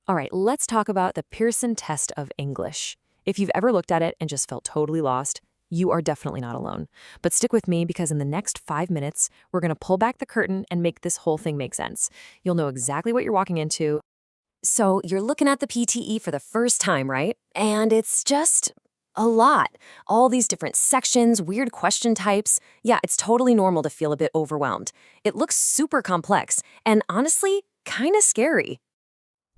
All right, let's talk about the Pearson test of English. If you've ever looked at it and just felt totally lost, you are definitely not alone. But stick with me because in the next 5 minutes, we're going to pull back the curtain and make this whole thing make sense. You'll know exactly what you're walking into. So you're looking at the PTE for the first time, right? And it's just a lot. All these different sections, weird question types. Yeah, it's totally normal to feel a bit overwhelmed. It looks super complex and honestly, kind of scary.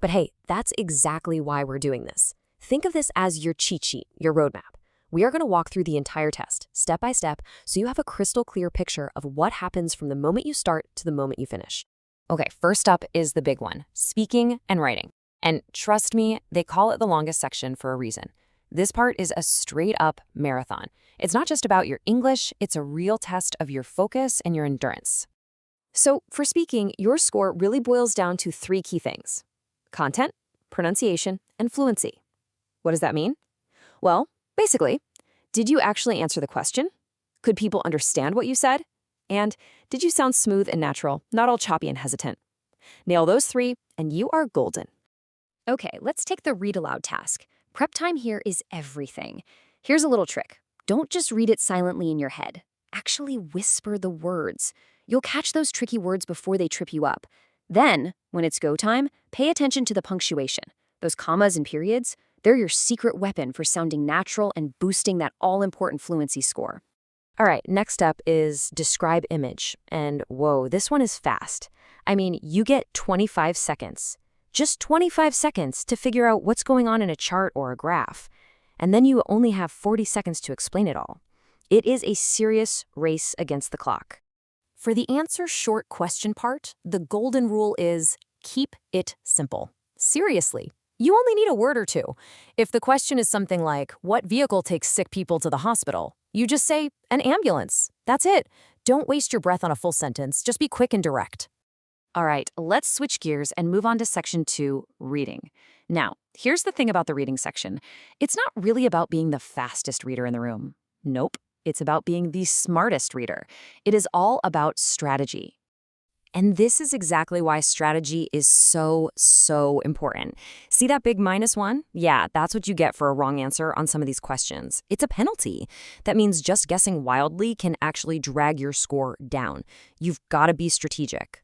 But hey, that's exactly why we're doing this. Think of this as your cheat sheet, your roadmap. We are going to walk through the entire test, step by step, so you have a crystal clear picture of what happens from the moment you start to the moment you finish. Okay, first up is the big one, speaking and writing. And trust me, they call it the longest section for a reason. This part is a straight-up marathon. It's not just about your English, it's a real test of your focus and your endurance. So for speaking, your score really boils down to 3 key things: content, pronunciation, and fluency. What does that mean? Well, basically, did you actually answer the question? Could people understand what you said? And did you sound smooth and natural, not all choppy and hesitant? Nail those 3, and you are golden. Okay, let's take the read aloud task. Prep time here is everything. Here's a little trick. Don't just read it silently in your head. Actually whisper the words. You'll catch those tricky words before they trip you up. Then, when it's go time, pay attention to the punctuation. Those commas and periods, they're your secret weapon for sounding natural and boosting that all-important fluency score. All right, next up is describe image. And whoa, this one is fast. I mean, you get 25 seconds. Just 25 seconds to figure out what's going on in a chart or a graph. And then you only have 40 seconds to explain it all. It is a serious race against the clock. For the answer short question part, the golden rule is keep it simple. Seriously, you only need a word or two. If the question is something like, what vehicle takes sick people to the hospital? You just say, an ambulance. That's it. Don't waste your breath on a full sentence. Just be quick and direct. All right, let's switch gears and move on to section 2, reading. Now, here's the thing about the reading section. It's not really about being the fastest reader in the room. Nope. It's about being the smartest reader. It is all about strategy. And this is exactly why strategy is so important. See that big -1? Yeah, that's what you get for a wrong answer on some of these questions. It's a penalty. That means just guessing wildly can actually drag your score down. You've got to be strategic.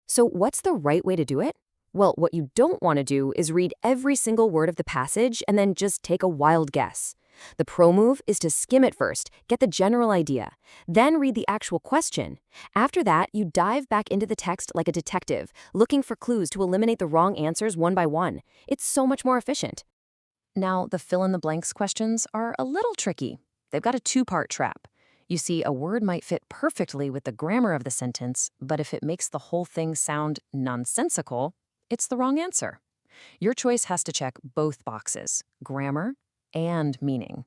So what's the right way to do it? Well, what you don't want to do is read every single word of the passage and then just take a wild guess. The pro move is to skim it first, get the general idea, then read the actual question. After that, you dive back into the text like a detective, looking for clues to eliminate the wrong answers one by one. It's so much more efficient. Now, the fill-in-the-blanks questions are a little tricky. They've got a 2-part trap. You see, a word might fit perfectly with the grammar of the sentence, but if it makes the whole thing sound nonsensical, it's the wrong answer. Your choice has to check both boxes, grammar and meaning.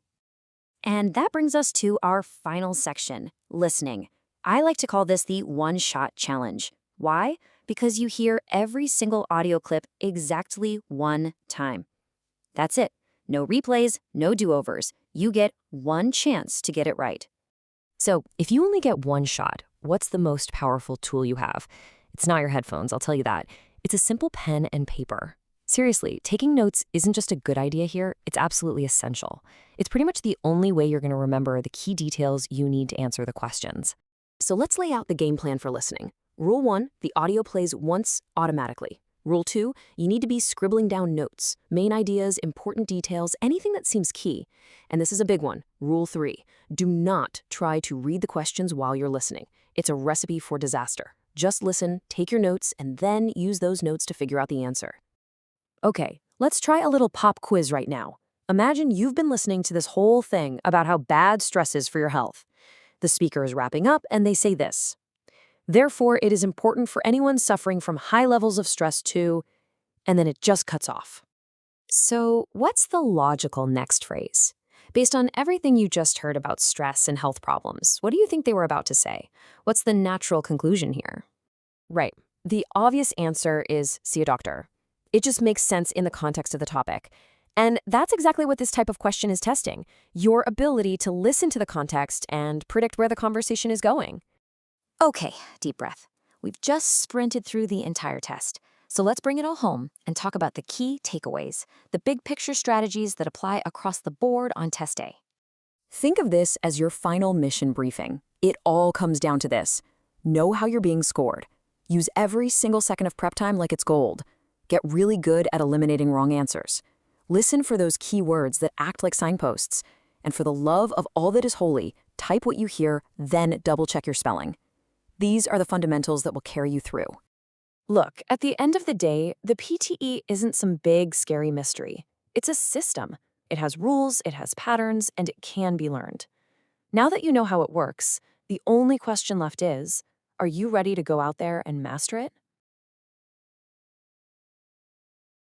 And that brings us to our final section, listening. I like to call this the one-shot challenge. Why? Because you hear every single audio clip exactly 1 time. That's it. No replays, no do-overs. You get 1 chance to get it right. So, if you only get 1 shot, what's the most powerful tool you have? It's not your headphones, I'll tell you that. It's a simple pen and paper. Seriously, taking notes isn't just a good idea here, it's absolutely essential. It's pretty much the only way you're going to remember the key details you need to answer the questions. So let's lay out the game plan for listening. Rule 1, the audio plays once automatically. Rule 2, you need to be scribbling down notes, main ideas, important details, anything that seems key. And this is a big one. Rule 3, do not try to read the questions while you're listening. It's a recipe for disaster. Just listen, take your notes, and then use those notes to figure out the answer. Okay, let's try a little pop quiz right now. Imagine you've been listening to this whole thing about how bad stress is for your health. The speaker is wrapping up and they say this: therefore, it is important for anyone suffering from high levels of stress to, and then it just cuts off. So what's the logical next phrase? Based on everything you just heard about stress and health problems, what do you think they were about to say? What's the natural conclusion here? Right. The obvious answer is see a doctor. It just makes sense in the context of the topic. And that's exactly what this type of question is testing, your ability to listen to the context and predict where the conversation is going. Okay, deep breath. We've just sprinted through the entire test. So let's bring it all home and talk about the key takeaways, the big picture strategies that apply across the board on test day. Think of this as your final mission briefing. It all comes down to this. Know how you're being scored. Use every single second of prep time like it's gold. Get really good at eliminating wrong answers. Listen for those key words that act like signposts. And for the love of all that is holy, type what you hear, then double-check your spelling. These are the fundamentals that will carry you through. Look, at the end of the day, the PTE isn't some big, scary mystery. It's a system. It has rules, it has patterns, and it can be learned. Now that you know how it works, the only question left is, are you ready to go out there and master it?